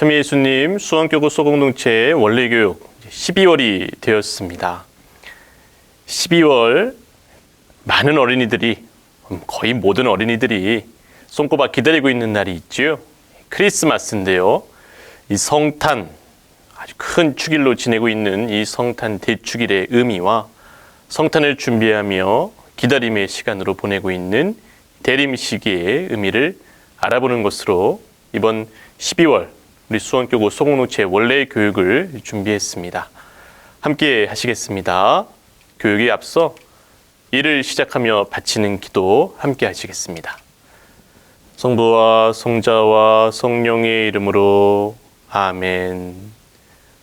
참 예수님 수원교구 소공동체의 원래교육 12월이 되었습니다. 12월 많은 어린이들이, 거의 모든 어린이들이 손꼽아 기다리고 있는 날이 있죠. 크리스마스인데요. 이 성탄, 아주 큰 축일로 지내고 있는 이 성탄 대축일의 의미와 성탄을 준비하며 기다림의 시간으로 보내고 있는 대림 시기의 의미를 알아보는 것으로 이번 12월 우리 수원교구 소공동체 원래 교육을 준비했습니다. 함께 하시겠습니다. 교육에 앞서 일을 시작하며 바치는 기도 함께 하시겠습니다. 성부와 성자와 성령의 이름으로 아멘.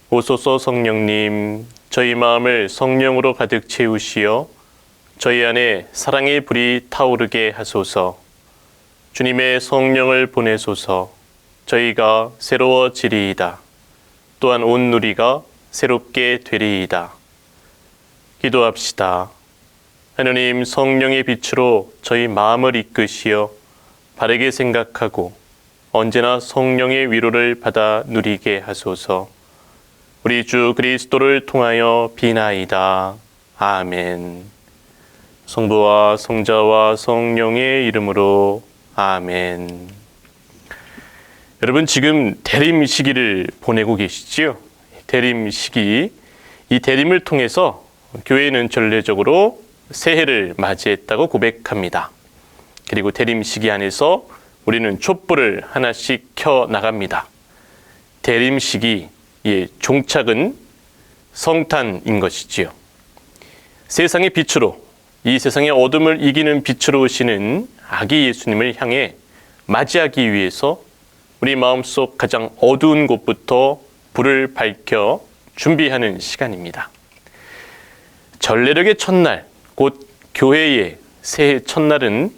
오소서 성령님, 저희 마음을 성령으로 가득 채우시어 저희 안에 사랑의 불이 타오르게 하소서. 주님의 성령을 보내소서. 저희가 새로워지리이다. 또한 온 누리가 새롭게 되리이다. 기도합시다. 하느님, 성령의 빛으로 저희 마음을 이끄시어 바르게 생각하고 언제나 성령의 위로를 받아 누리게 하소서. 우리 주 그리스도를 통하여 비나이다. 아멘. 성부와 성자와 성령의 이름으로 아멘. 여러분, 지금 대림 시기를 보내고 계시지요? 대림 시기, 이 대림을 통해서 교회는 전례적으로 새해를 맞이했다고 고백합니다. 그리고 대림 시기 안에서 우리는 촛불을 하나씩 켜 나갑니다. 대림 시기의 종착은 성탄인 것이지요. 세상의 빛으로, 이 세상의 어둠을 이기는 빛으로 오시는 아기 예수님을 향해 맞이하기 위해서 우리 마음속 가장 어두운 곳부터 불을 밝혀 준비하는 시간입니다. 전례력의 첫날, 곧 교회의 새해 첫날은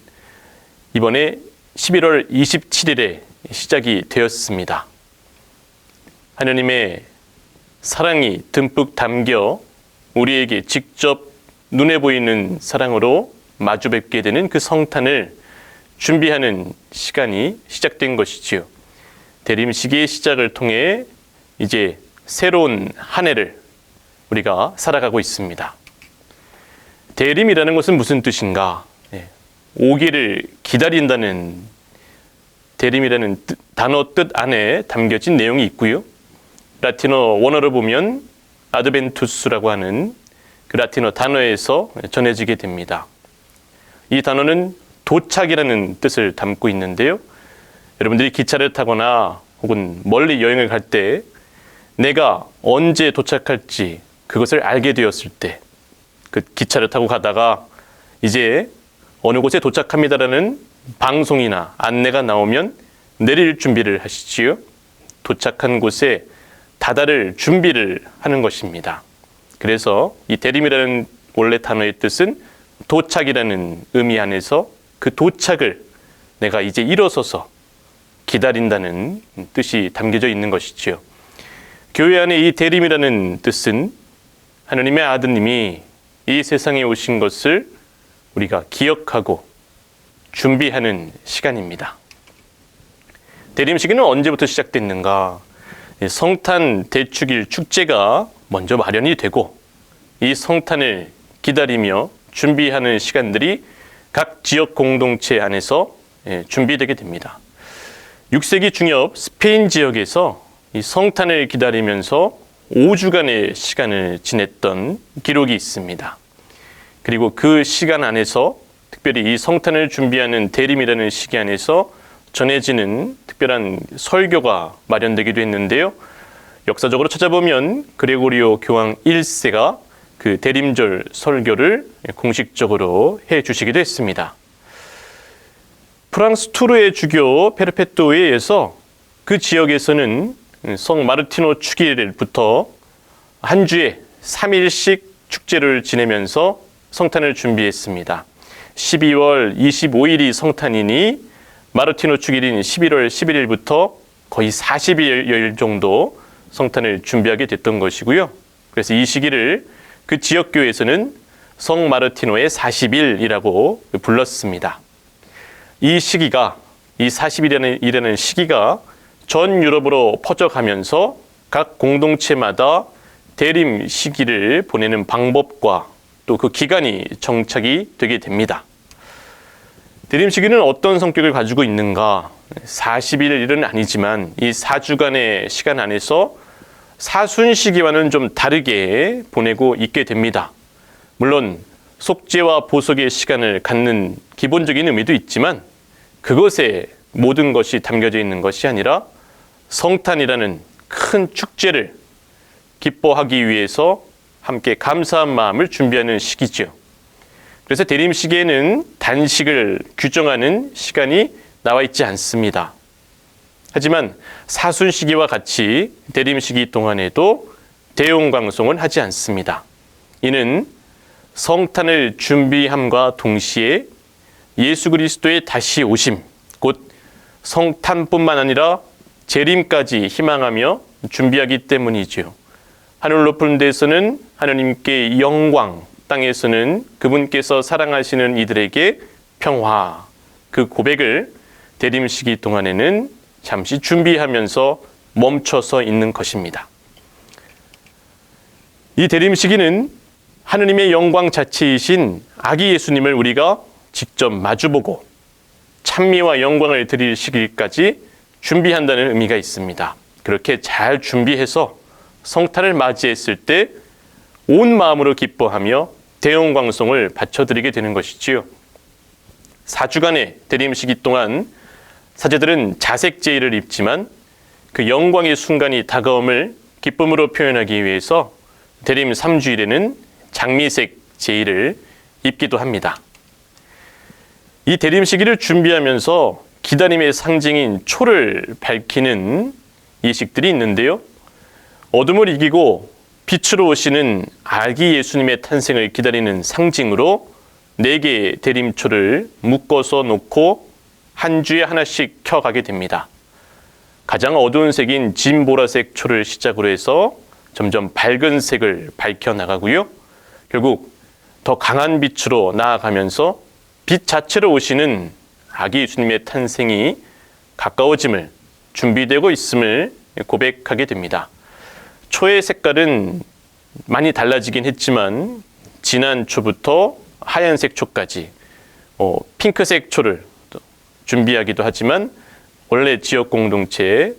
이번에 11월 27일에 시작이 되었습니다. 하느님의 사랑이 듬뿍 담겨 우리에게 직접 눈에 보이는 사랑으로 마주 뵙게 되는 그 성탄을 준비하는 시간이 시작된 것이지요. 대림 시기의 시작을 통해 이제 새로운 한 해를 우리가 살아가고 있습니다. 대림이라는 것은 무슨 뜻인가? 오기를 기다린다는 대림이라는 단어 뜻 안에 담겨진 내용이 있고요. 라틴어 원어를 보면 아드벤투스라고 하는 그 라틴어 단어에서 전해지게 됩니다. 이 단어는 도착이라는 뜻을 담고 있는데요. 여러분들이 기차를 타거나 혹은 멀리 여행을 갈 때 내가 언제 도착할지 그것을 알게 되었을 때, 그 기차를 타고 가다가 이제 어느 곳에 도착합니다라는 방송이나 안내가 나오면 내릴 준비를 하시지요. 도착한 곳에 다다를 준비를 하는 것입니다. 그래서 이 대림이라는 원래 단어의 뜻은 도착이라는 의미 안에서 그 도착을 내가 이제 일어서서 기다린다는 뜻이 담겨져 있는 것이지요. 교회 안에 이 대림이라는 뜻은 하느님의 아드님이 이 세상에 오신 것을 우리가 기억하고 준비하는 시간입니다. 대림 시기는 언제부터 시작됐는가? 성탄 대축일 축제가 먼저 마련이 되고 이 성탄을 기다리며 준비하는 시간들이 각 지역 공동체 안에서 준비되게 됩니다. 6세기 중엽 스페인 지역에서 이 성탄을 기다리면서 5주간의 시간을 지냈던 기록이 있습니다. 그리고 그 시간 안에서 특별히 이 성탄을 준비하는 대림이라는 시기 안에서 전해지는 특별한 설교가 마련되기도 했는데요. 역사적으로 찾아보면 그레고리오 교황 1세가 그 대림절 설교를 공식적으로 해주시기도 했습니다. 프랑스 투르의 주교 페르페토에 의해서 그 지역에서는 성 마르티노 축일부터 한 주에 3일씩 축제를 지내면서 성탄을 준비했습니다. 12월 25일이 성탄이니 마르티노 축일인 11월 11일부터 거의 40여일 정도 성탄을 준비하게 됐던 것이고요. 그래서 이 시기를 그 지역교회에서는 성 마르티노의 40일이라고 불렀습니다. 이 시기가, 이 40일이라는 시기가 전 유럽으로 퍼져가면서 각 공동체마다 대림 시기를 보내는 방법과 또 그 기간이 정착이 되게 됩니다. 대림 시기는 어떤 성격을 가지고 있는가? 40일은 아니지만 이 4주간의 시간 안에서 사순 시기와는 좀 다르게 보내고 있게 됩니다. 물론 속죄와 보속의 시간을 갖는 기본적인 의미도 있지만 그것에 모든 것이 담겨져 있는 것이 아니라 성탄이라는 큰 축제를 기뻐하기 위해서 함께 감사한 마음을 준비하는 시기죠. 그래서 대림 시기에는 단식을 규정하는 시간이 나와 있지 않습니다. 하지만 사순 시기와 같이 대림 시기 동안에도 대용광송은 하지 않습니다. 이는 성탄을 준비함과 동시에 예수 그리스도의 다시 오심, 곧 성탄뿐만 아니라 재림까지 희망하며 준비하기 때문이지요. 하늘 높은 데서는 하나님께 영광, 땅에서는 그분께서 사랑하시는 이들에게 평화, 그 고백을 대림 시기 동안에는 잠시 준비하면서 멈춰서 있는 것입니다. 이 대림 시기는 하느님의 영광 자체이신 아기 예수님을 우리가 직접 마주보고 찬미와 영광을 드릴 시기까지 준비한다는 의미가 있습니다. 그렇게 잘 준비해서 성탄을 맞이했을 때 온 마음으로 기뻐하며 대영광송을 바쳐드리게 되는 것이지요. 4주간의 대림 시기 동안 사제들은 자색 제의를 입지만 그 영광의 순간이 다가옴을 기쁨으로 표현하기 위해서 대림 3주일에는 장미색 제의를 입기도 합니다. 이 대림 시기를 준비하면서 기다림의 상징인 초를 밝히는 이식들이 있는데요. 어둠을 이기고 빛으로 오시는 아기 예수님의 탄생을 기다리는 상징으로 4개의 대림초를 묶어서 놓고 한 주에 하나씩 켜가게 됩니다. 가장 어두운 색인 진보라색 초를 시작으로 해서 점점 밝은 색을 밝혀나가고요. 결국 더 강한 빛으로 나아가면서 빛 자체로 오시는 아기 예수님의 탄생이 가까워짐을 준비되고 있음을 고백하게 됩니다. 초의 색깔은 많이 달라지긴 했지만 진한 초부터 하얀색 초까지 핑크색 초를 준비하기도 하지만 원래 지역 공동체에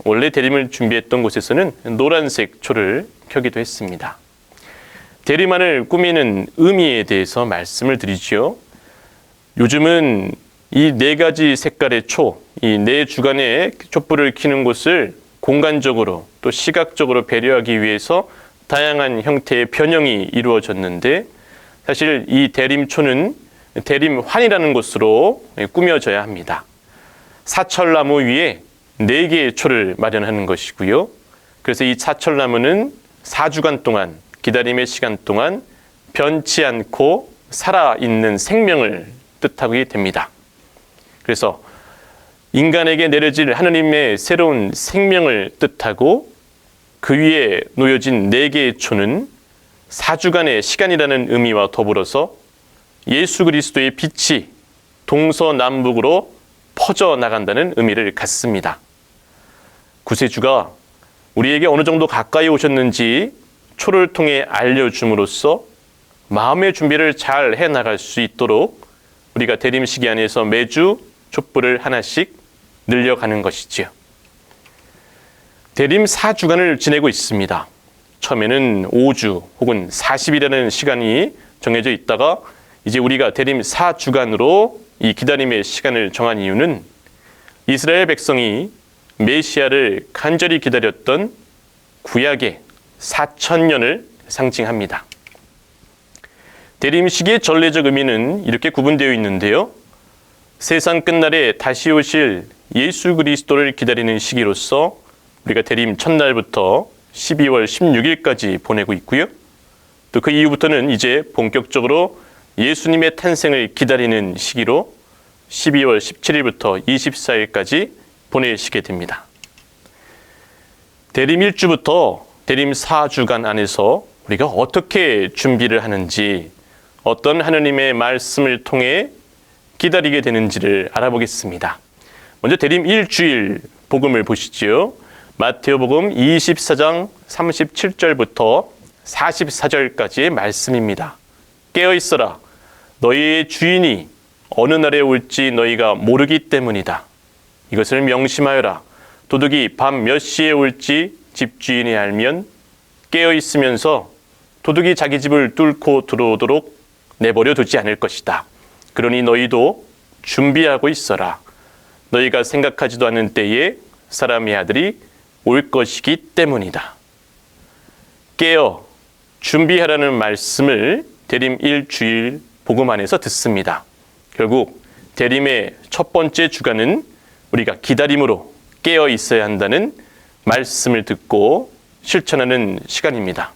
원래 대림을 준비했던 곳에서는 노란색 초를 켜기도 했습니다. 대림안을 꾸미는 의미에 대해서 말씀을 드리지요. 요즘은 이 4가지 색깔의 초, 이 4주간의 촛불을 켜는 곳을 공간적으로 또 시각적으로 배려하기 위해서 다양한 형태의 변형이 이루어졌는데 사실 이 대림초는 대림환이라는 곳으로 꾸며져야 합니다. 사철나무 위에 4개의 초를 마련하는 것이고요. 그래서 이 사철나무는 4주간 동안 기다림의 시간 동안 변치 않고 살아있는 생명을 뜻하게 됩니다. 그래서 인간에게 내려질 하느님의 새로운 생명을 뜻하고 그 위에 놓여진 4개의 초는 4주간의 시간이라는 의미와 더불어서 예수 그리스도의 빛이 동서남북으로 퍼져나간다는 의미를 갖습니다. 구세주가 우리에게 어느 정도 가까이 오셨는지 초를 통해 알려줌으로써 마음의 준비를 잘 해나갈 수 있도록 우리가 대림 시기 안에서 매주 촛불을 하나씩 늘려가는 것이지요. 대림 4주간을 지내고 있습니다. 처음에는 5주 혹은 40일이라는 시간이 정해져 있다가 이제 우리가 대림 4주간으로 이 기다림의 시간을 정한 이유는 이스라엘 백성이 메시아를 간절히 기다렸던 구약의 4,000년을 상징합니다. 대림 시기의 전례적 의미는 이렇게 구분되어 있는데요. 세상 끝날에 다시 오실 예수 그리스도를 기다리는 시기로서 우리가 대림 첫날부터 12월 16일까지 보내고 있고요. 또 그 이후부터는 이제 본격적으로 예수님의 탄생을 기다리는 시기로 12월 17일부터 24일까지 보내시게 됩니다. 대림 1주부터 대림 4주간 안에서 우리가 어떻게 준비를 하는지 어떤 하느님의 말씀을 통해 기다리게 되는지를 알아보겠습니다. 먼저 대림 1주일 복음을 보시지요. 마태오복음 24장 37절부터 44절까지의 말씀입니다. 깨어 있어라. 너희의 주인이 어느 날에 올지 너희가 모르기 때문이다. 이것을 명심하여라. 도둑이 밤 몇 시에 올지 집주인이 알면 깨어 있으면서 도둑이 자기 집을 뚫고 들어오도록 내버려 두지 않을 것이다. 그러니 너희도 준비하고 있어라. 너희가 생각하지도 않은 때에 사람의 아들이 올 것이기 때문이다. 깨어 준비하라는 말씀을 대림 1주일 복음 안에서 듣습니다. 결국 대림의 첫 번째 주간은 우리가 기다림으로 깨어 있어야 한다는 말씀을 듣고 실천하는 시간입니다.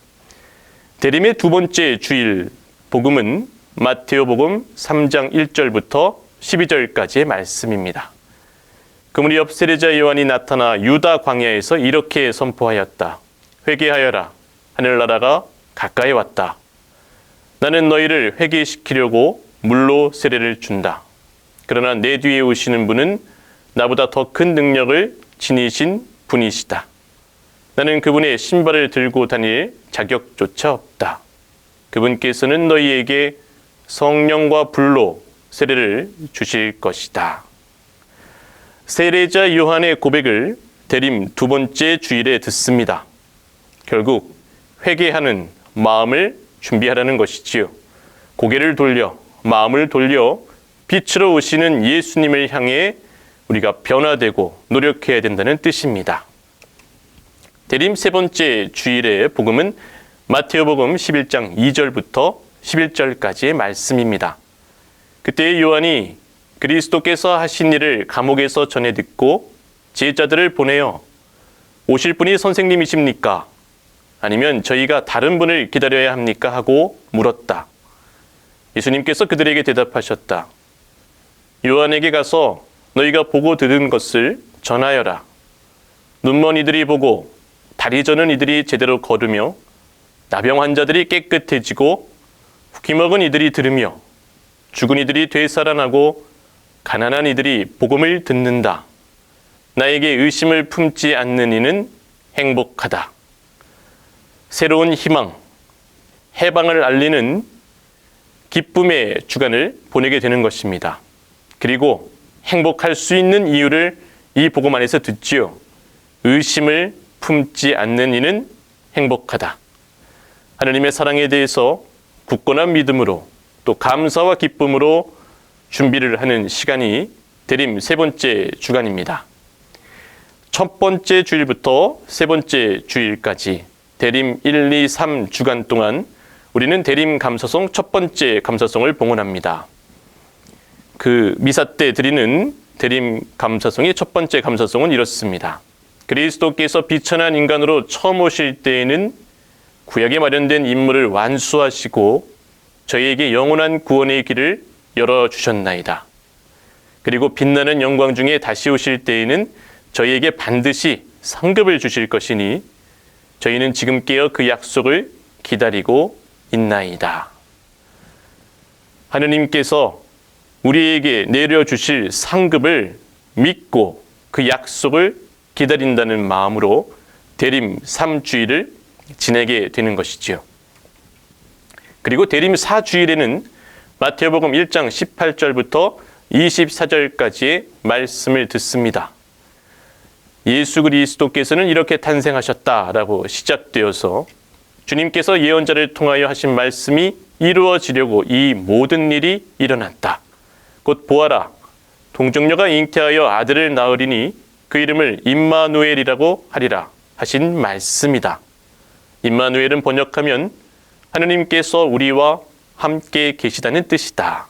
대림의 두 번째 주일 복음은 마태오복음 3장 1절부터 12절까지의 말씀입니다. 그물이 옆 세례자 요한이 나타나 유다 광야에서 이렇게 선포하였다. 회개하여라. 하늘나라가 가까이 왔다. 나는 너희를 회개시키려고 물로 세례를 준다. 그러나 내 뒤에 오시는 분은 나보다 더 큰 능력을 지니신 분이시다. 나는 그분의 신발을 들고 다닐 자격조차 없다. 그분께서는 너희에게 성령과 불로 세례를 주실 것이다. 세례자 요한의 고백을 대림 두 번째 주일에 듣습니다. 결국 회개하는 마음을 준비하라는 것이지요. 고개를 돌려 마음을 돌려 빛으로 오시는 예수님을 향해 우리가 변화되고 노력해야 된다는 뜻입니다. 대림 세 번째 주일의 복음은 마태오복음 11장 2절부터 11절까지의 말씀입니다. 그때 요한이 그리스도께서 하신 일을 감옥에서 전해 듣고 제자들을 보내어 오실 분이 선생님이십니까? 아니면 저희가 다른 분을 기다려야 합니까? 하고 물었다. 예수님께서 그들에게 대답하셨다. 요한에게 가서 너희가 보고 들은 것을 전하여라. 눈먼 이들이 보고 다리 저는 이들이 제대로 걸으며 나병 환자들이 깨끗해지고 후기먹은 이들이 들으며 죽은 이들이 되살아나고 가난한 이들이 복음을 듣는다. 나에게 의심을 품지 않는 이는 행복하다. 새로운 희망, 해방을 알리는 기쁨의 주간을 보내게 되는 것입니다. 그리고 행복할 수 있는 이유를 이 복음 안에서 듣지요. 의심을 품지 않는 이는 행복하다. 하나님의 사랑에 대해서 굳건한 믿음으로 또 감사와 기쁨으로 준비를 하는 시간이 대림 세 번째 주간입니다. 첫 번째 주일부터 세 번째 주일까지 대림 1, 2, 3 주간 동안 우리는 대림 감사송 첫 번째 감사송을 봉헌합니다. 그 미사 때 드리는 대림 감사송의 첫 번째 감사송은 이렇습니다. 그리스도께서 비천한 인간으로 처음 오실 때에는 구약에 마련된 임무를 완수하시고 저희에게 영원한 구원의 길을 열어주셨나이다. 그리고 빛나는 영광 중에 다시 오실 때에는 저희에게 반드시 상급을 주실 것이니 저희는 지금 깨어 그 약속을 기다리고 있나이다. 하느님께서 우리에게 내려주실 상급을 믿고 그 약속을 기다린다는 마음으로 대림 3주일을 지내게 되는 것이지요. 그리고 대림 4주일에는 마태복음 1장 18절부터 24절까지의 말씀을 듣습니다. 예수 그리스도께서는 이렇게 탄생하셨다라고 시작되어서 주님께서 예언자를 통하여 하신 말씀이 이루어지려고 이 모든 일이 일어났다. 곧 보아라, 동정녀가 잉태하여 아들을 낳으리니 그 이름을 임마누엘이라고 하리라 하신 말씀이다. 임마누엘은 번역하면 하느님께서 우리와 함께 계시다는 뜻이다.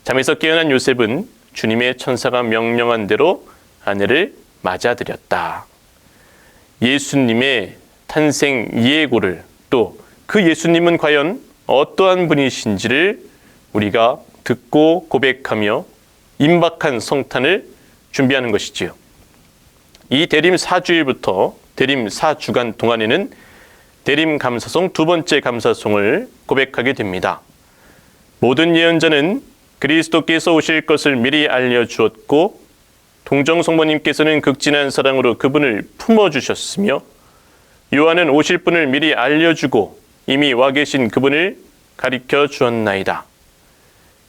잠에서 깨어난 요셉은 주님의 천사가 명령한 대로 아내를 맞아들였다. 예수님의 탄생 예고를 또 그 예수님은 과연 어떠한 분이신지를 우리가 듣고 고백하며 임박한 성탄을 준비하는 것이지요. 이 대림 4주일부터 대림 4주간 동안에는 대림 감사송 두 번째 감사송을 고백하게 됩니다. 모든 예언자는 그리스도께서 오실 것을 미리 알려주었고 동정성모님께서는 극진한 사랑으로 그분을 품어주셨으며 요한은 오실 분을 미리 알려주고 이미 와 계신 그분을 가리켜 주었나이다.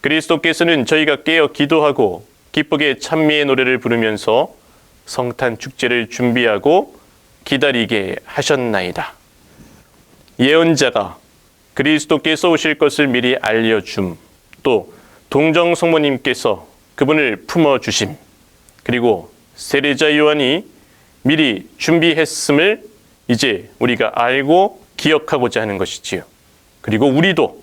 그리스도께서는 저희가 깨어 기도하고 기쁘게 찬미의 노래를 부르면서 성탄 축제를 준비하고 기다리게 하셨나이다. 예언자가 그리스도께서 오실 것을 미리 알려줌, 또 동정성모님께서 그분을 품어주심, 그리고 세례자 요한이 미리 준비했음을 이제 우리가 알고 기억하고자 하는 것이지요. 그리고 우리도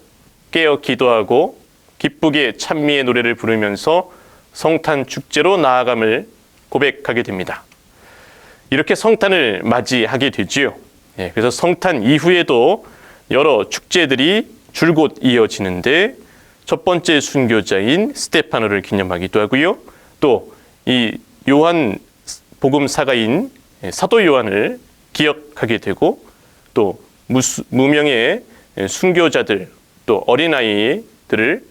깨어 기도하고 기쁘게 찬미의 노래를 부르면서 성탄 축제로 나아감을 고백하게 됩니다. 이렇게 성탄을 맞이하게 되지요. 그래서 성탄 이후에도 여러 축제들이 줄곧 이어지는데 첫 번째 순교자인 스테파노를 기념하기도 하고요. 또 이 요한 복음사가인 사도 요한을 기억하게 되고 또 무명의 순교자들 또 어린아이들을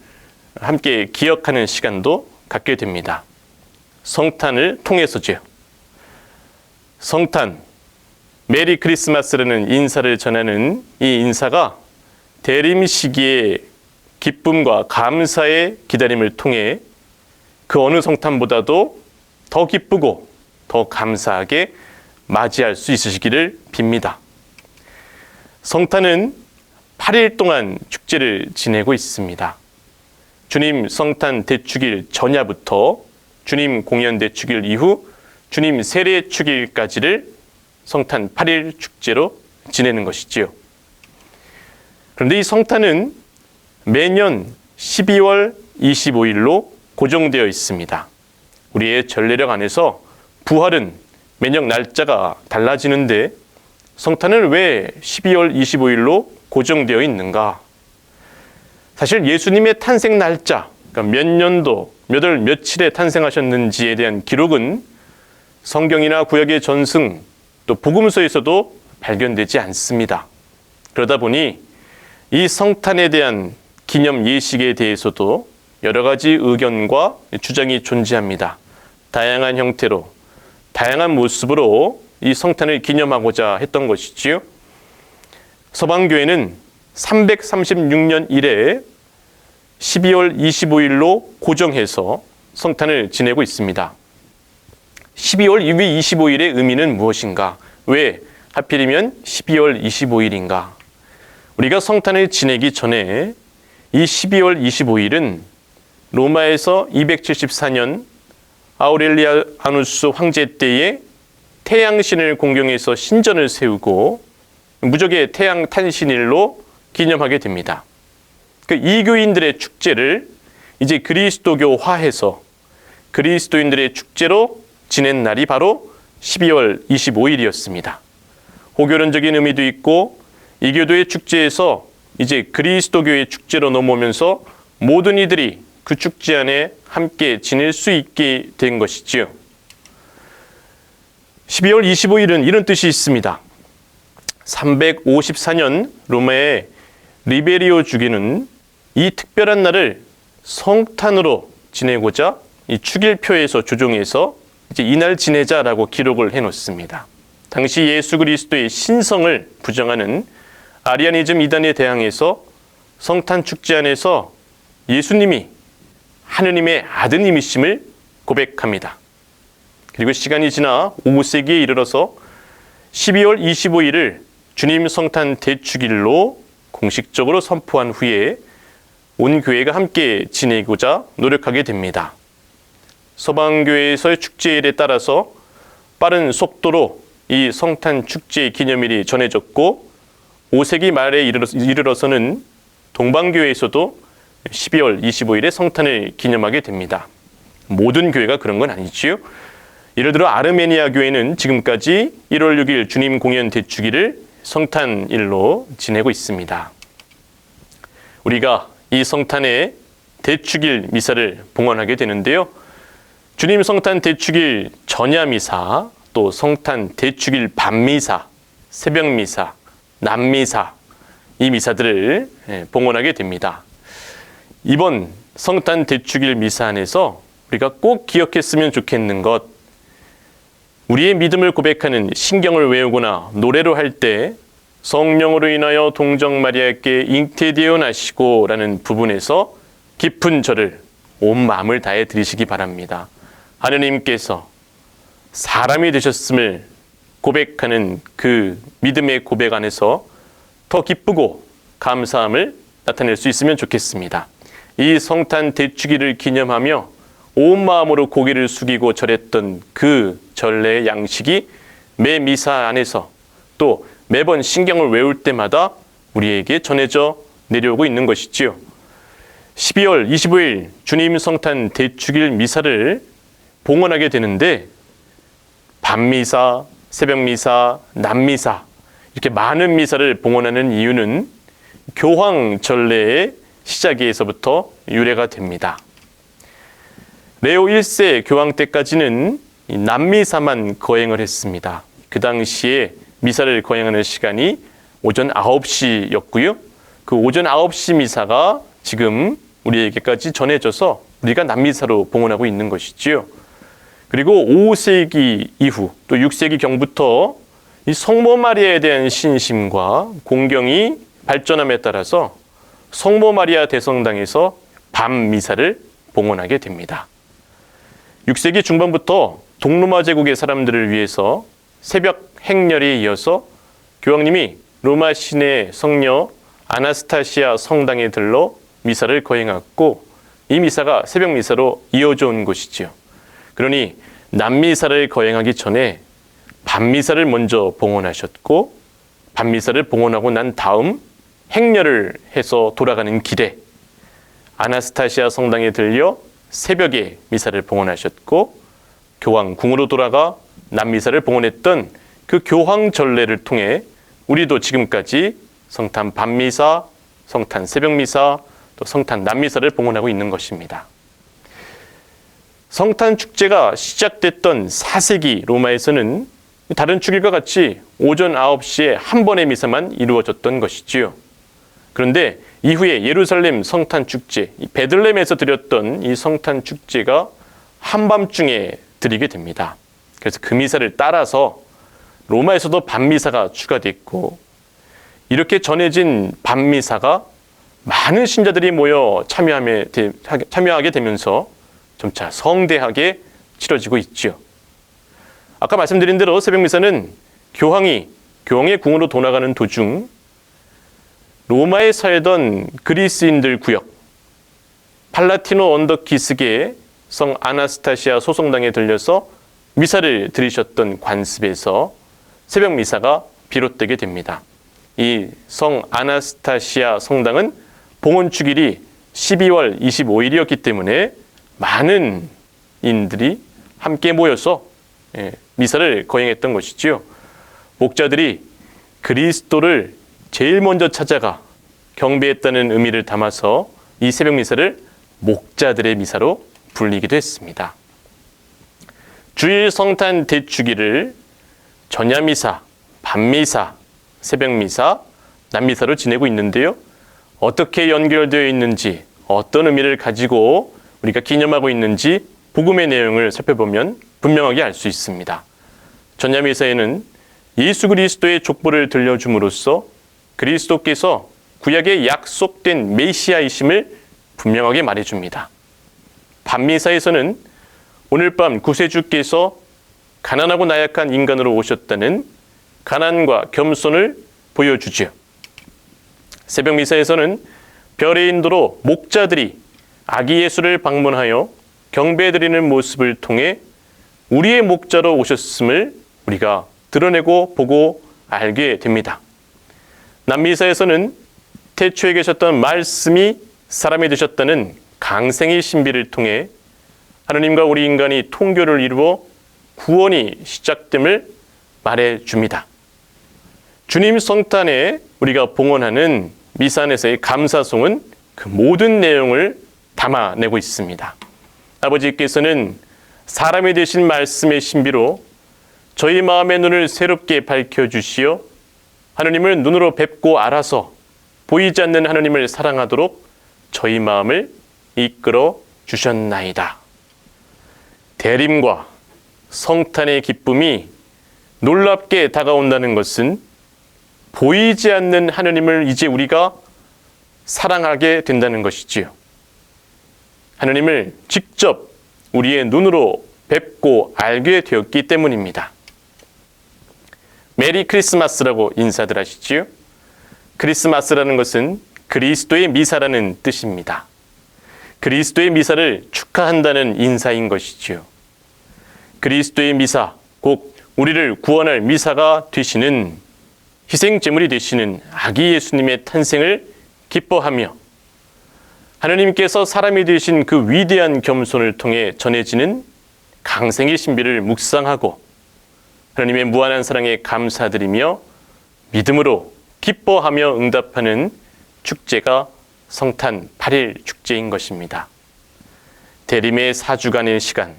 함께 기억하는 시간도 갖게 됩니다. 성탄을 통해서죠. 성탄, 메리 크리스마스라는 인사를 전하는 이 인사가 대림 시기의 기쁨과 감사의 기다림을 통해 그 어느 성탄보다도 더 기쁘고 더 감사하게 맞이할 수 있으시기를 빕니다. 성탄은 8일 동안 축제를 지내고 있습니다. 주님 성탄 대축일 전야부터 주님 공연 대축일 이후 주님 세례 축일까지를 성탄 8일 축제로 지내는 것이지요. 그런데 이 성탄은 매년 12월 25일로 고정되어 있습니다. 우리의 전례력 안에서 부활은 매년 날짜가 달라지는데 성탄은 왜 12월 25일로 고정되어 있는가? 사실 예수님의 탄생 날짜, 그러니까 몇 년도, 몇 월, 며칠에 탄생하셨는지에 대한 기록은 성경이나 구약의 전승, 또 복음서에서도 발견되지 않습니다. 그러다 보니 이 성탄에 대한 기념 예식에 대해서도 여러 가지 의견과 주장이 존재합니다. 다양한 형태로, 다양한 모습으로 이 성탄을 기념하고자 했던 것이지요. 서방교회는 336년 이래 12월 25일로 고정해서 성탄을 지내고 있습니다. 12월 25일의 의미는 무엇인가? 왜 하필이면 12월 25일인가? 우리가 성탄을 지내기 전에 이 12월 25일은 로마에서 274년 아우렐리아누스 황제 때에 태양신을 공경해서 신전을 세우고 무적의 태양 탄신일로 기념하게 됩니다. 그 이교인들의 축제를 이제 그리스도교화해서 그리스도인들의 축제로 지낸 날이 바로 12월 25일이었습니다. 호교론적인 의미도 있고 이교도의 축제에서 이제 그리스도교의 축제로 넘어오면서 모든 이들이 그 축제 안에 함께 지낼 수 있게 된 것이지요. 12월 25일은 이런 뜻이 있습니다. 354년 로마의 리베리오 주기는 이 특별한 날을 성탄으로 지내고자 이 축일표에서 조정해서 이제 이날 지내자라고 기록을 해놓습니다. 당시 예수 그리스도의 신성을 부정하는 아리아니즘 이단에 대항해서 성탄 축제 안에서 예수님이 하느님의 아드님이심을 고백합니다. 그리고 시간이 지나 5세기에 이르러서 12월 25일을 주님 성탄 대축일로 공식적으로 선포한 후에 온 교회가 함께 지내고자 노력하게 됩니다. 서방교회에서의 축제일에 따라서 빠른 속도로 이 성탄 축제 기념일이 전해졌고 5세기 말에 이르러서는 동방교회에서도 12월 25일에 성탄을 기념하게 됩니다. 모든 교회가 그런 건 아니지요. 예를 들어 아르메니아 교회는 지금까지 1월 6일 주님 공연 대축일을 성탄일로 지내고 있습니다. 우리가 이 성탄의 대축일 미사를 봉헌하게 되는데요. 주님 성탄 대축일 전야 미사, 또 성탄 대축일 밤미사, 새벽 미사, 낮미사, 이 미사들을 봉헌하게 됩니다. 이번 성탄 대축일 미사 안에서 우리가 꼭 기억했으면 좋겠는 것, 우리의 믿음을 고백하는 신경을 외우거나 노래로 할 때 성령으로 인하여 동정 마리아께 잉태되어 나시고 라는 부분에서 깊은 절을 온 마음을 다해 드리시기 바랍니다. 하느님께서 사람이 되셨음을 고백하는 그 믿음의 고백 안에서 더 기쁘고 감사함을 나타낼 수 있으면 좋겠습니다. 이 성탄 대축일을 기념하며 온 마음으로 고개를 숙이고 절했던 그 전례의 양식이 매 미사 안에서 또 매번 신경을 외울 때마다 우리에게 전해져 내려오고 있는 것이지요. 12월 25일 주님 성탄 대축일 미사를 봉헌하게 되는데 밤미사, 새벽미사, 낮미사 이렇게 많은 미사를 봉헌하는 이유는 교황 전례의 시작에서부터 유래가 됩니다. 레오 1세 교황 때까지는 낮미사만 거행을 했습니다. 그 당시에 미사를 거행하는 시간이 오전 9시였고요. 그 오전 9시 미사가 지금 우리에게까지 전해져서 우리가 낮미사로 봉헌하고 있는 것이지요. 그리고 5세기 이후 또 6세기 경부터 이 성모 마리아에 대한 신심과 공경이 발전함에 따라서 성모 마리아 대성당에서 밤 미사를 봉헌하게 됩니다. 6세기 중반부터 동로마 제국의 사람들을 위해서 새벽 행렬에 이어서 교황님이 로마 시내 성녀 아나스타시아 성당에 들러 미사를 거행했고 이 미사가 새벽 미사로 이어져 온 것이지요. 그러니 낮미사를 거행하기 전에 밤미사를 먼저 봉헌하셨고 밤미사를 봉헌하고 난 다음 행렬을 해서 돌아가는 길에 아나스타시아 성당에 들려 새벽에 미사를 봉헌하셨고 교황 궁으로 돌아가 낮미사를 봉헌했던 그 교황 전례를 통해 우리도 지금까지 성탄 밤미사, 성탄 새벽미사, 또 성탄 낮미사를 봉헌하고 있는 것입니다. 성탄 축제가 시작됐던 4세기 로마에서는 다른 축일과 같이 오전 9시에 한 번의 미사만 이루어졌던 것이지요. 그런데 이후에 예루살렘 성탄 축제, 베들레헴에서 드렸던 이 성탄 축제가 한밤중에 드리게 됩니다. 그래서 그 미사를 따라서 로마에서도 밤미사가 추가됐고 이렇게 전해진 밤미사가 많은 신자들이 모여 참여하게 되면서 점차 성대하게 치러지고 있죠. 아까 말씀드린 대로 새벽미사는 교황이 교황의 궁으로 돌아가는 도중 로마에 살던 그리스인들 구역 팔라티노 언덕 기슭의 성 아나스타시아 소성당에 들려서 미사를 드리셨던 관습에서 새벽미사가 비롯되게 됩니다. 이 성 아나스타시아 성당은 봉헌축일이 12월 25일이었기 때문에 많은 인들이 함께 모여서 미사를 거행했던 것이지요. 목자들이 그리스도를 제일 먼저 찾아가 경배했다는 의미를 담아서 이 새벽 미사를 목자들의 미사로 불리기도 했습니다. 주일 성탄 대축일을 전야미사, 밤미사, 새벽미사, 낮미사로 지내고 있는데요. 어떻게 연결되어 있는지, 어떤 의미를 가지고 우리가 기념하고 있는지 복음의 내용을 살펴보면 분명하게 알 수 있습니다. 전야미사에는 예수 그리스도의 족보를 들려줌으로써 그리스도께서 구약에 약속된 메시아이심을 분명하게 말해줍니다. 밤미사에서는 오늘 밤 구세주께서 가난하고 나약한 인간으로 오셨다는 가난과 겸손을 보여주지요. 새벽 미사에서는 별의 인도로 목자들이 아기 예수를 방문하여 경배드리는 모습을 통해 우리의 목자로 오셨음을 우리가 드러내고 보고 알게 됩니다. 남미사에서는 태초에 계셨던 말씀이 사람이 되셨다는 강생의 신비를 통해 하느님과 우리 인간이 통교를 이루어 구원이 시작됨을 말해줍니다. 주님 성탄에 우리가 봉헌하는 미사 안에서의 감사송은 그 모든 내용을 담아내고 있습니다. 아버지께서는 사람이 되신 말씀의 신비로 저희 마음의 눈을 새롭게 밝혀주시어 하느님을 눈으로 뵙고 알아서 보이지 않는 하느님을 사랑하도록 저희 마음을 이끌어 주셨나이다. 대림과 성탄의 기쁨이 놀랍게 다가온다는 것은 보이지 않는 하느님을 이제 우리가 사랑하게 된다는 것이지요. 하느님을 직접 우리의 눈으로 뵙고 알게 되었기 때문입니다. 메리 크리스마스라고 인사들 하시지요. 크리스마스라는 것은 그리스도의 미사라는 뜻입니다. 그리스도의 미사를 축하한다는 인사인 것이지요. 그리스도의 미사, 곧 우리를 구원할 미사가 되시는 희생제물이 되시는 아기 예수님의 탄생을 기뻐하며 하느님께서 사람이 되신 그 위대한 겸손을 통해 전해지는 강생의 신비를 묵상하고 하느님의 무한한 사랑에 감사드리며 믿음으로 기뻐하며 응답하는 축제가 성탄 8일 축제인 것입니다. 대림의 4주간의 시간,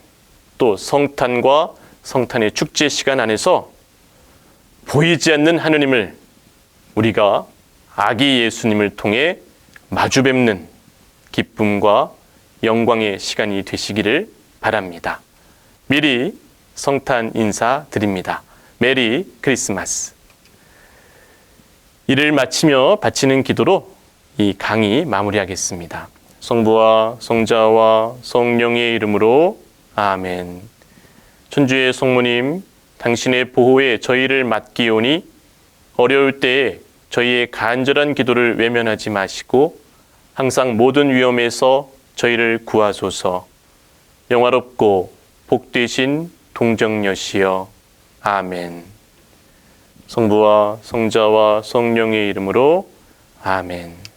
또 성탄과 성탄의 축제 시간 안에서 보이지 않는 하느님을 우리가 아기 예수님을 통해 마주 뵙는 기쁨과 영광의 시간이 되시기를 바랍니다. 미리 성탄 인사 드립니다. 메리 크리스마스. 이를 마치며 바치는 기도로 이 강의 마무리하겠습니다. 성부와 성자와 성령의 이름으로 아멘. 천주의 성모님, 당신의 보호에 저희를 맡기오니 어려울 때에 저희의 간절한 기도를 외면하지 마시고 항상 모든 위험에서 저희를 구하소서. 영화롭고 복되신 동정녀시여. 아멘. 성부와 성자와 성령의 이름으로 아멘.